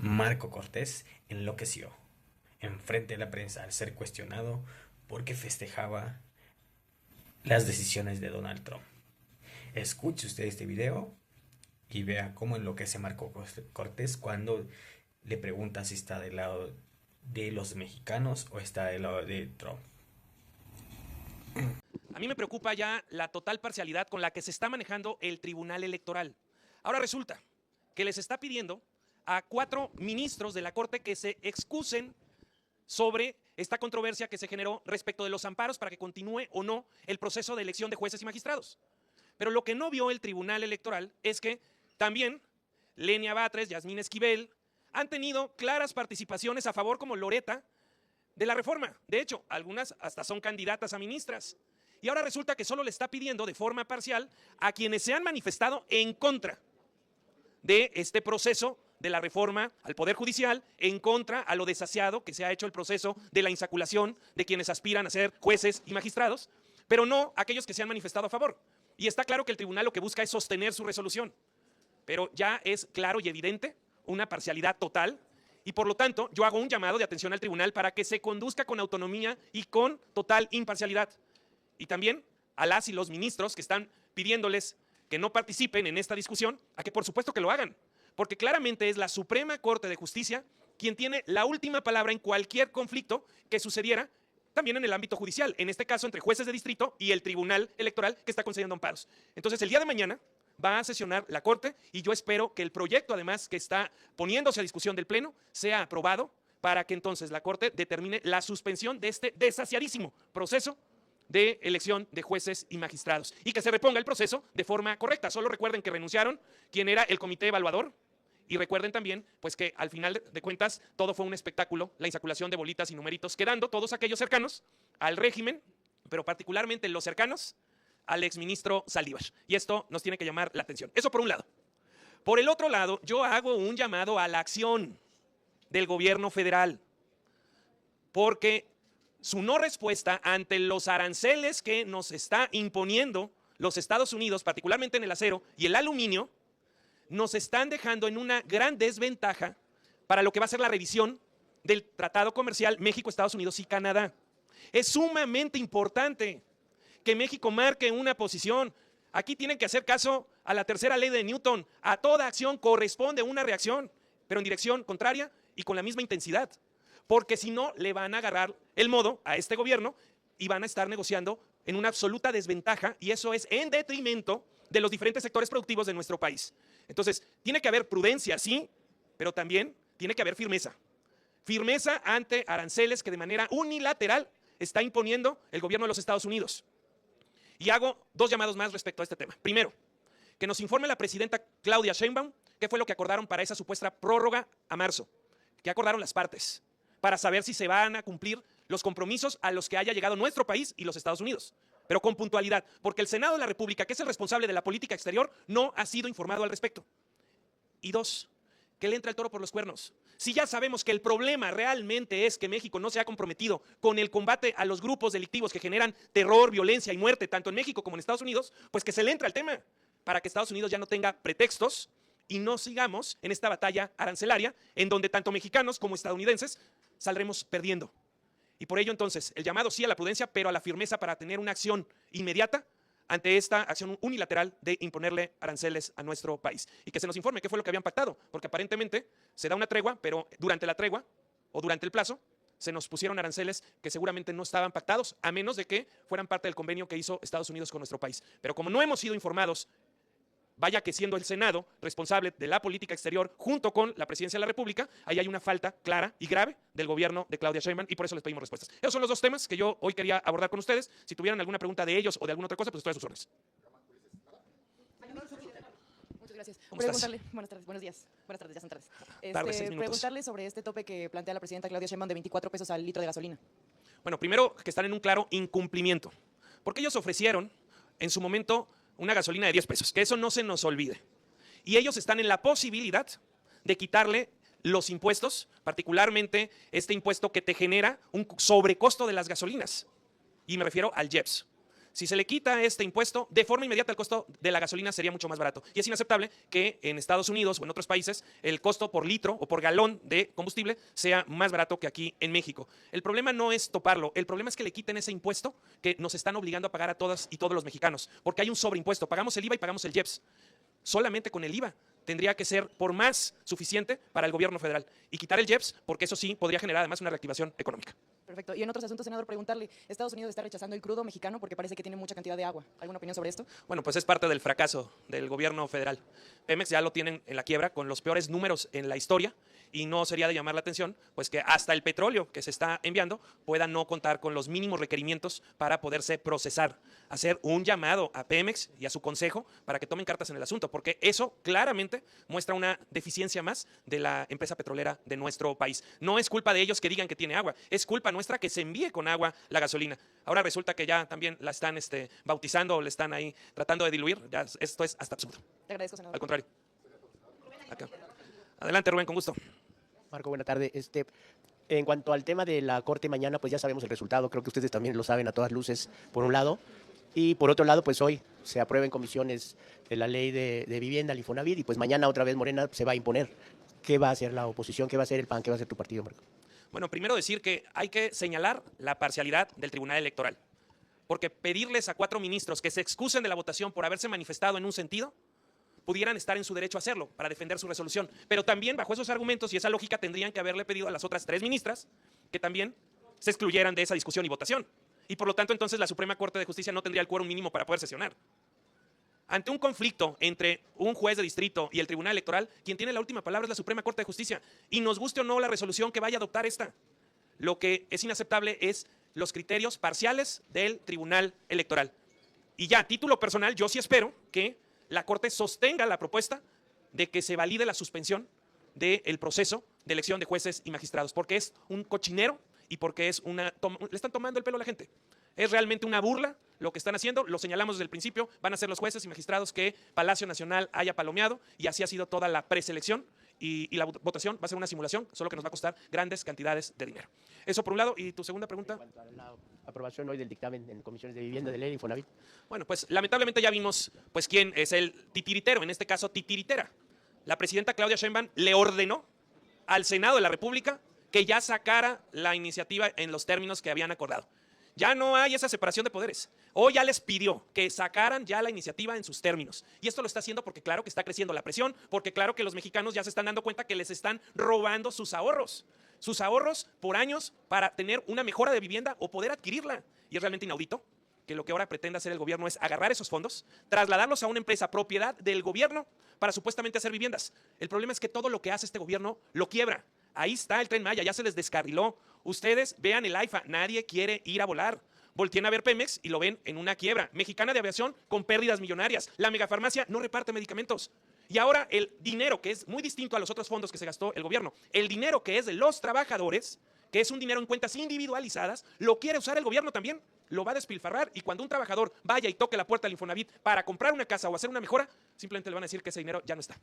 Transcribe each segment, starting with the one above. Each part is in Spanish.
Marco Cortés enloqueció enfrente de la prensa al ser cuestionado porque festejaba las decisiones de Donald Trump. Escuche usted este video y vea cómo enloquece Marco Cortés cuando le pregunta si está del lado de los mexicanos o está del lado de Trump. A mí me preocupa ya la total parcialidad con la que se está manejando el Tribunal Electoral. Ahora resulta que les está pidiendo a 4 ministros de la Corte que se excusen sobre esta controversia que se generó respecto de los amparos para que continúe o no el proceso de elección de jueces y magistrados. Pero lo que no vio el Tribunal Electoral es que también Lenia Batres, Yasmín Esquivel, han tenido claras participaciones a favor, como Loreta, de la reforma. De hecho, algunas hasta son candidatas a ministras. Y ahora resulta que solo le está pidiendo de forma parcial a quienes se han manifestado en contra de este proceso de la reforma al Poder Judicial, en contra a lo desasiado que se ha hecho el proceso de la insaculación de quienes aspiran a ser jueces y magistrados, pero no a aquellos que se han manifestado a favor. Y está claro que el tribunal lo que busca es sostener su resolución, pero ya es claro y evidente una parcialidad total, y por lo tanto yo hago un llamado de atención al tribunal para que se conduzca con autonomía y con total imparcialidad. Y también a las y los ministros que están pidiéndoles que no participen en esta discusión, a que por supuesto que lo hagan, porque claramente es la Suprema Corte de Justicia quien tiene la última palabra en cualquier conflicto que sucediera también en el ámbito judicial, en este caso entre jueces de distrito y el Tribunal Electoral que está concediendo amparos. Entonces el día de mañana va a sesionar la Corte y yo espero que el proyecto además que está poniéndose a discusión del Pleno sea aprobado para que entonces la Corte determine la suspensión de este desasiadísimo proceso de elección de jueces y magistrados y que se reponga el proceso de forma correcta. Solo recuerden que renunciaron quien era el comité evaluador y recuerden también pues que al final de cuentas todo fue un espectáculo, la insaculación de bolitas y numeritos, quedando todos aquellos cercanos al régimen, pero particularmente los cercanos al exministro Saldívar. Y esto nos tiene que llamar la atención. Eso por un lado. Por el otro lado, yo hago un llamado a la acción del gobierno federal, porque su no respuesta ante los aranceles que nos está imponiendo los Estados Unidos, particularmente en el acero y el aluminio, nos están dejando en una gran desventaja para lo que va a ser la revisión del Tratado Comercial México, Estados Unidos y Canadá. Es sumamente importante que México marque una posición. Aquí tienen que hacer caso a la tercera ley de Newton. A toda acción corresponde una reacción, pero en dirección contraria y con la misma intensidad. Porque si no, le van a agarrar el modo a este gobierno y van a estar negociando en una absoluta desventaja, y eso es en detrimento de los diferentes sectores productivos de nuestro país. Entonces, tiene que haber prudencia, sí, pero también tiene que haber firmeza. Firmeza ante aranceles que de manera unilateral está imponiendo el gobierno de los Estados Unidos. Y hago 2 llamados más respecto a este tema. Primero, que nos informe la presidenta Claudia Sheinbaum qué fue lo que acordaron para esa supuesta prórroga a marzo, qué acordaron las partes, para saber si se van a cumplir los compromisos a los que haya llegado nuestro país y los Estados Unidos, pero con puntualidad, porque el Senado de la República, que es el responsable de la política exterior, no ha sido informado al respecto. Y 2, que le entra el toro por los cuernos. Si ya sabemos que el problema realmente es que México no se ha comprometido con el combate a los grupos delictivos que generan terror, violencia y muerte, tanto en México como en Estados Unidos, pues que se le entre al tema, para que Estados Unidos ya no tenga pretextos y no sigamos en esta batalla arancelaria en donde tanto mexicanos como estadounidenses saldremos perdiendo. Y por ello entonces el llamado sí a la prudencia, pero a la firmeza para tener una acción inmediata ante esta acción unilateral de imponerle aranceles a nuestro país. Y que se nos informe qué fue lo que habían pactado, porque aparentemente se da una tregua, pero durante la tregua o durante el plazo se nos pusieron aranceles que seguramente no estaban pactados, a menos de que fueran parte del convenio que hizo Estados Unidos con nuestro país. Pero como no hemos sido informados, vaya que siendo el Senado responsable de la política exterior junto con la Presidencia de la República, ahí hay una falta clara y grave del gobierno de Claudia Sheinbaum y por eso les pedimos respuestas. Esos son los 2 temas que yo hoy quería abordar con ustedes. Si tuvieran alguna pregunta de ellos o de alguna otra cosa, pues estoy a sus órdenes. Muchas gracias. ¿Cómo estás? Buenas tardes, buenos días. Buenas tardes, ya son tardes. Tardes, 6 minutos. Preguntarle sobre este tope que plantea la presidenta Claudia Sheinbaum de 24 pesos al litro de gasolina. Bueno, primero que están en un claro incumplimiento, porque ellos ofrecieron en su momento una gasolina de 10 pesos, que eso no se nos olvide. Y ellos están en la posibilidad de quitarle los impuestos, particularmente este impuesto que te genera un sobrecosto de las gasolinas. Y me refiero al IEPS. Si se le quita este impuesto, de forma inmediata el costo de la gasolina sería mucho más barato. Y es inaceptable que en Estados Unidos o en otros países el costo por litro o por galón de combustible sea más barato que aquí en México. El problema no es toparlo, el problema es que le quiten ese impuesto que nos están obligando a pagar a todas y todos los mexicanos, porque hay un sobreimpuesto. Pagamos el IVA y pagamos el IEPS. Solamente con el IVA tendría que ser por más suficiente para el gobierno federal. Y quitar el IEPS, porque eso sí podría generar además una reactivación económica. Perfecto. Y en otros asuntos, senador, preguntarle, Estados Unidos está rechazando el crudo mexicano porque parece que tiene mucha cantidad de agua. ¿Alguna opinión sobre esto? Bueno, pues es parte del fracaso del gobierno federal. Pemex ya lo tienen en la quiebra con los peores números en la historia y no sería de llamar la atención pues que hasta el petróleo que se está enviando pueda no contar con los mínimos requerimientos para poderse procesar. Hacer un llamado a Pemex y a su consejo para que tomen cartas en el asunto, porque eso claramente muestra una deficiencia más de la empresa petrolera de nuestro país. No es culpa de ellos que digan que tiene agua, es culpa nuestra que se envíe con agua la gasolina. Ahora resulta que ya también la están bautizando o le están ahí tratando de diluir. Ya, esto es hasta absurdo. Te agradezco, senador. Al contrario. Acá. Adelante, Rubén, con gusto. Marco, buena tarde. En cuanto al tema de la Corte mañana, pues ya sabemos el resultado. Creo que ustedes también lo saben a todas luces, por un lado. Y por otro lado, pues hoy se aprueba en comisiones de la ley de vivienda, el Infonavit, y pues mañana otra vez Morena se va a imponer. ¿Qué va a hacer la oposición? ¿Qué va a hacer el PAN? ¿Qué va a hacer tu partido, Marco? Bueno, primero decir que hay que señalar la parcialidad del Tribunal Electoral. Porque pedirles a 4 ministros que se excusen de la votación por haberse manifestado en un sentido, pudieran estar en su derecho a hacerlo para defender su resolución. Pero también bajo esos argumentos y esa lógica tendrían que haberle pedido a las otras 3 ministras que también se excluyeran de esa discusión y votación. Y por lo tanto entonces la Suprema Corte de Justicia no tendría el quórum mínimo para poder sesionar. Ante un conflicto entre un juez de distrito y el Tribunal Electoral, quien tiene la última palabra es la Suprema Corte de Justicia. Y nos guste o no la resolución que vaya a adoptar esta. Lo que es inaceptable es los criterios parciales del Tribunal Electoral. Y ya, a título personal, yo sí espero que la Corte sostenga la propuesta de que se valide la suspensión del proceso de elección de jueces y magistrados, porque es un cochinero y porque le están tomando el pelo a la gente. Es realmente una burla lo que están haciendo, lo señalamos desde el principio, van a ser los jueces y magistrados que Palacio Nacional haya palomeado y así ha sido toda la preselección y la votación va a ser una simulación, solo que nos va a costar grandes cantidades de dinero. Eso por un lado. ¿Y tu segunda pregunta? En cuanto a la aprobación hoy del dictamen en comisiones de vivienda de ley de Infonavit. Bueno, pues lamentablemente ya vimos pues quién es el titiritero, en este caso titiritera. La presidenta Claudia Sheinbaum le ordenó al Senado de la República que ya sacara la iniciativa en los términos que habían acordado. Ya no hay esa separación de poderes. Hoy ya les pidió que sacaran ya la iniciativa en sus términos. Y esto lo está haciendo porque claro que está creciendo la presión, porque claro que los mexicanos ya se están dando cuenta que les están robando sus ahorros por años para tener una mejora de vivienda o poder adquirirla. Y es realmente inaudito que lo que ahora pretende hacer el gobierno es agarrar esos fondos, trasladarlos a una empresa propiedad del gobierno para supuestamente hacer viviendas. El problema es que todo lo que hace este gobierno lo quiebra. Ahí está el Tren Maya, ya se les descarriló. Ustedes vean el AIFA, nadie quiere ir a volar. Volteen a ver Pemex y lo ven en una quiebra. Mexicana de Aviación con pérdidas millonarias. La megafarmacia no reparte medicamentos. Y ahora el dinero, que es muy distinto a los otros fondos que se gastó el gobierno, el dinero que es de los trabajadores, que es un dinero en cuentas individualizadas, lo quiere usar el gobierno también. Lo va a despilfarrar y cuando un trabajador vaya y toque la puerta del Infonavit para comprar una casa o hacer una mejora, simplemente le van a decir que ese dinero ya no está.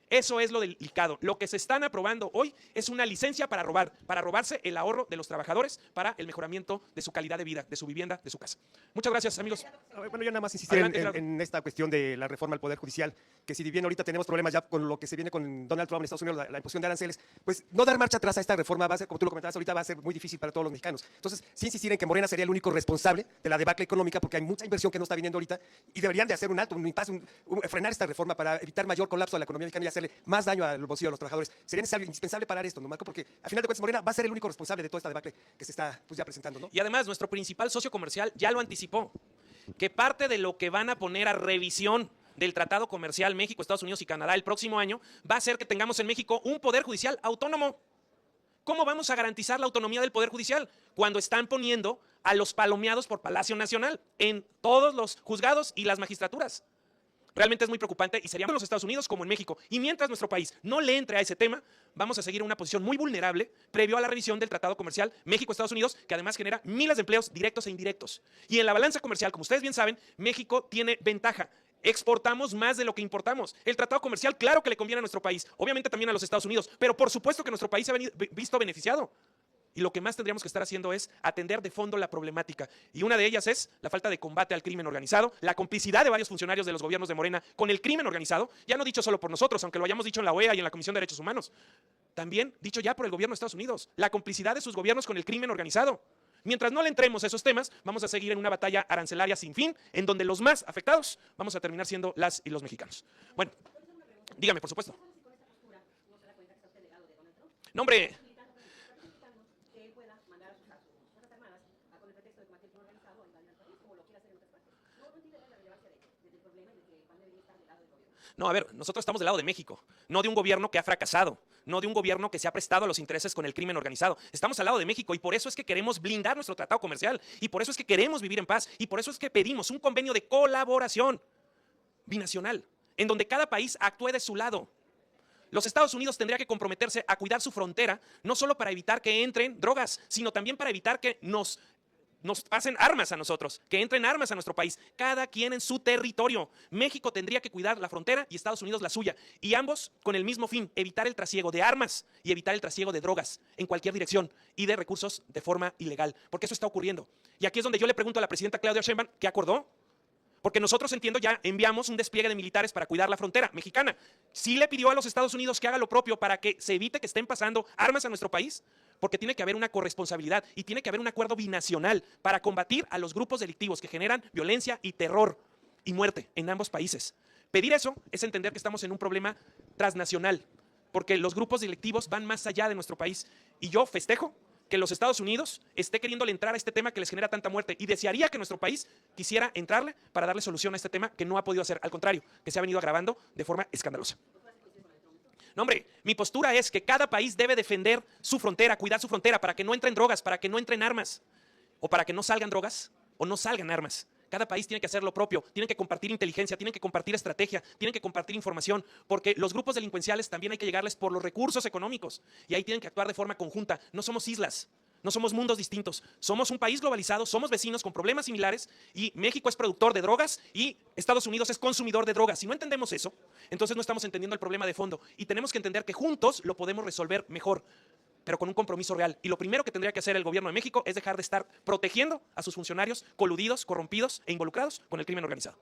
Eso es lo delicado. Lo que se están aprobando hoy es una licencia para robar, para robarse el ahorro de los trabajadores para el mejoramiento de su calidad de vida, de su vivienda, de su casa. Muchas gracias, amigos. Bueno, yo nada más insistir Adelante, en esta cuestión de la reforma al Poder Judicial, que si bien ahorita tenemos problemas ya con lo que se viene con Donald Trump en Estados Unidos, la imposición de aranceles, pues no dar marcha atrás a esta reforma va a ser, como tú lo comentabas ahorita, va a ser muy difícil para todos los mexicanos. Entonces, sí insistir en que Morena sería el único responsable de la debacle económica, porque hay mucha inversión que no está viniendo ahorita y deberían de hacer un alto, un impasse, frenar esta reforma para evitar mayor colapso de la economía mexicana y hacerle más daño al bolsillo de los trabajadores. Sería necesario, indispensable parar esto, ¿no, Marco? Porque al final de cuentas Morena va a ser el único responsable de toda esta debacle que se está pues, ya presentando, ¿no? Y además, nuestro principal socio comercial ya lo anticipó, que parte de lo que van a poner a revisión del Tratado Comercial México, Estados Unidos y Canadá el próximo año va a ser que tengamos en México un poder judicial autónomo. ¿Cómo vamos a garantizar la autonomía del Poder Judicial cuando están poniendo a los palomeados por Palacio Nacional en todos los juzgados y las magistraturas? Realmente es muy preocupante y sería tanto en los Estados Unidos como en México. Y mientras nuestro país no le entre a ese tema, vamos a seguir en una posición muy vulnerable previo a la revisión del Tratado Comercial México-Estados Unidos, que además genera miles de empleos directos e indirectos. Y en la balanza comercial, como ustedes bien saben, México tiene ventaja. Exportamos más de lo que importamos. El tratado comercial, claro que le conviene a nuestro país, obviamente también a los Estados Unidos, pero por supuesto que nuestro país se ha visto beneficiado. Y lo que más tendríamos que estar haciendo es atender de fondo la problemática. Y una de ellas es la falta de combate al crimen organizado, la complicidad de varios funcionarios de los gobiernos de Morena con el crimen organizado, ya no dicho solo por nosotros, aunque lo hayamos dicho en la OEA y en la Comisión de Derechos Humanos, también dicho ya por el gobierno de Estados Unidos, la complicidad de sus gobiernos con el crimen organizado. Mientras no le entremos a esos temas, vamos a seguir en una batalla arancelaria sin fin, en donde los más afectados vamos a terminar siendo las y los mexicanos. Bueno, dígame, por supuesto. No, hombre. No, a ver, nosotros estamos del lado de México, no de un gobierno que ha fracasado, no de un gobierno que se ha prestado a los intereses con el crimen organizado. Estamos al lado de México y por eso es que queremos blindar nuestro tratado comercial y por eso es que queremos vivir en paz y por eso es que pedimos un convenio de colaboración binacional, en donde cada país actúe de su lado. Los Estados Unidos tendría que comprometerse a cuidar su frontera, no solo para evitar que entren drogas, sino también para evitar que nos pasen armas a nosotros, que entren armas a nuestro país, cada quien en su territorio. México tendría que cuidar la frontera y Estados Unidos la suya, y ambos con el mismo fin, evitar el trasiego de armas y evitar el trasiego de drogas en cualquier dirección y de recursos de forma ilegal, porque eso está ocurriendo. Y aquí es donde yo le pregunto a la presidenta Claudia Sheinbaum, ¿qué acordó? Porque nosotros, entiendo, ya enviamos un despliegue de militares para cuidar la frontera mexicana. ¿Sí le pidió a los Estados Unidos que haga lo propio para que se evite que estén pasando armas a nuestro país? Porque tiene que haber una corresponsabilidad y tiene que haber un acuerdo binacional para combatir a los grupos delictivos que generan violencia y terror y muerte en ambos países. Pedir eso es entender que estamos en un problema transnacional, porque los grupos delictivos van más allá de nuestro país. Y yo festejo que los Estados Unidos esté queriéndole entrar a este tema que les genera tanta muerte y desearía que nuestro país quisiera entrarle para darle solución a este tema que no ha podido hacer, al contrario, que se ha venido agravando de forma escandalosa. No, hombre, mi postura es que cada país debe defender su frontera, cuidar su frontera para que no entren drogas, para que no entren armas, o para que no salgan drogas o no salgan armas. Cada país tiene que hacer lo propio, tienen que compartir inteligencia, tienen que compartir estrategia, tienen que compartir información, porque los grupos delincuenciales también hay que llegarles por los recursos económicos y ahí tienen que actuar de forma conjunta. No somos islas, no somos mundos distintos, somos un país globalizado, somos vecinos con problemas similares y México es productor de drogas y Estados Unidos es consumidor de drogas. Si no entendemos eso, entonces no estamos entendiendo el problema de fondo y tenemos que entender que juntos lo podemos resolver mejor, pero con un compromiso real. Y lo primero que tendría que hacer el gobierno de México es dejar de estar protegiendo a sus funcionarios coludidos, corrompidos e involucrados con el crimen organizado.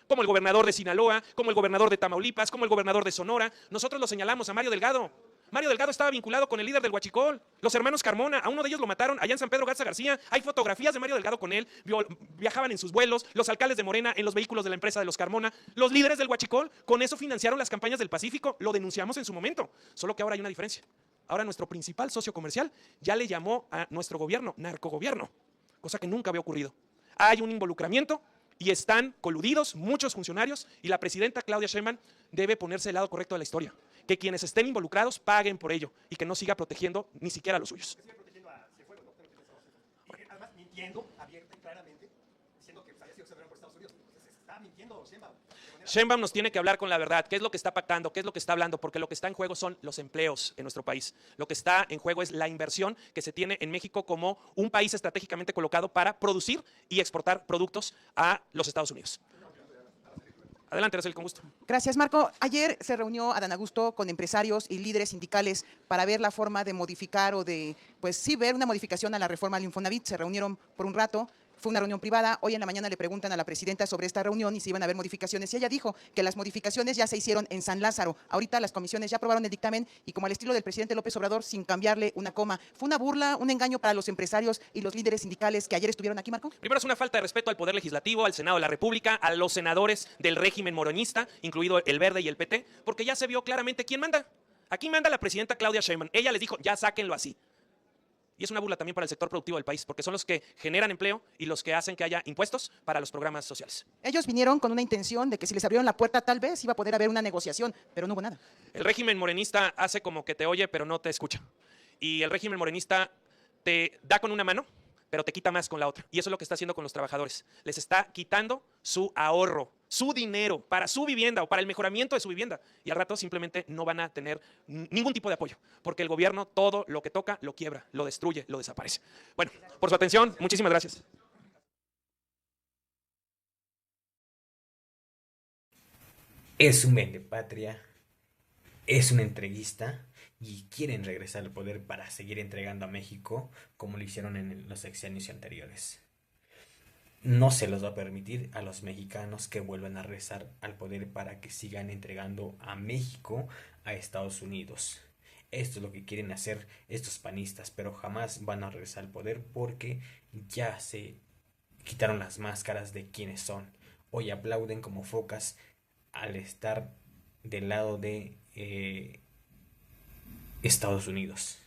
Como el gobernador de Sinaloa, como el gobernador de Tamaulipas, como el gobernador de Sonora. Nosotros lo señalamos a Mario Delgado. Mario Delgado estaba vinculado con el líder del Huachicol, los hermanos Carmona. A uno de ellos lo mataron allá en San Pedro Garza García. Hay fotografías de Mario Delgado con él. Viajaban en sus vuelos, los alcaldes de Morena en los vehículos de la empresa de los Carmona. Los líderes del Huachicol, con eso financiaron las campañas del Pacífico. Lo denunciamos en su momento. Solo que ahora hay una diferencia. Ahora nuestro principal socio comercial ya le llamó a nuestro gobierno narcogobierno, cosa que nunca había ocurrido. Hay un involucramiento y están coludidos muchos funcionarios y la presidenta Claudia Sheinbaum debe ponerse del lado correcto de la historia. Que quienes estén involucrados paguen por ello y que no siga protegiendo ni siquiera a los suyos. Sigue protegiendo a Cienfuegos, ¿no? Y además mintiendo abierta y claramente, diciendo que había sido exonerado por Estados Unidos. Entonces, está mintiendo Sheinbaum. Sheinbaum nos tiene que hablar con la verdad, qué es lo que está pactando, qué es lo que está hablando, porque lo que está en juego son los empleos en nuestro país. Lo que está en juego es la inversión que se tiene en México como un país estratégicamente colocado para producir y exportar productos a los Estados Unidos. Adelante, Araceli, con gusto. Gracias, Marco. Ayer se reunió Adán Augusto con empresarios y líderes sindicales para ver la forma de modificar o de, pues sí, ver una modificación a la reforma al Infonavit. Se reunieron por un rato. Fue una reunión privada. Hoy en la mañana le preguntan a la presidenta sobre esta reunión y si iban a haber modificaciones. Y ella dijo que las modificaciones ya se hicieron en San Lázaro. Ahorita las comisiones ya aprobaron el dictamen y como al estilo del presidente López Obrador, sin cambiarle una coma. Fue una burla, un engaño para los empresarios y los líderes sindicales que ayer estuvieron aquí, Marco. Primero es una falta de respeto al Poder Legislativo, al Senado de la República, a los senadores del régimen moronista, incluido el Verde y el PT, porque ya se vio claramente quién manda. Aquí manda la presidenta Claudia Sheinbaum. Ella les dijo, ya sáquenlo así. Y es una burla también para el sector productivo del país, porque son los que generan empleo y los que hacen que haya impuestos para los programas sociales. Ellos vinieron con una intención de que si les abrieron la puerta tal vez iba a poder haber una negociación, pero no hubo nada. El régimen morenista hace como que te oye, pero no te escucha. Y el régimen morenista te da con una mano, pero te quita más con la otra. Y eso es lo que está haciendo con los trabajadores. Les está quitando su ahorro, su dinero para su vivienda o para el mejoramiento de su vivienda. Y al rato simplemente no van a tener ningún tipo de apoyo, porque el gobierno todo lo que toca lo quiebra, lo destruye, lo desaparece. Bueno, por su atención, muchísimas gracias. Es un patria, es un entreguista y quieren regresar al poder para seguir entregando a México como lo hicieron en los sexenios anteriores. No se los va a permitir a los mexicanos que vuelvan a regresar al poder para que sigan entregando a México a Estados Unidos. Esto es lo que quieren hacer estos panistas, pero jamás van a regresar al poder porque ya se quitaron las máscaras de quiénes son. Hoy aplauden como focas al estar del lado de Estados Unidos.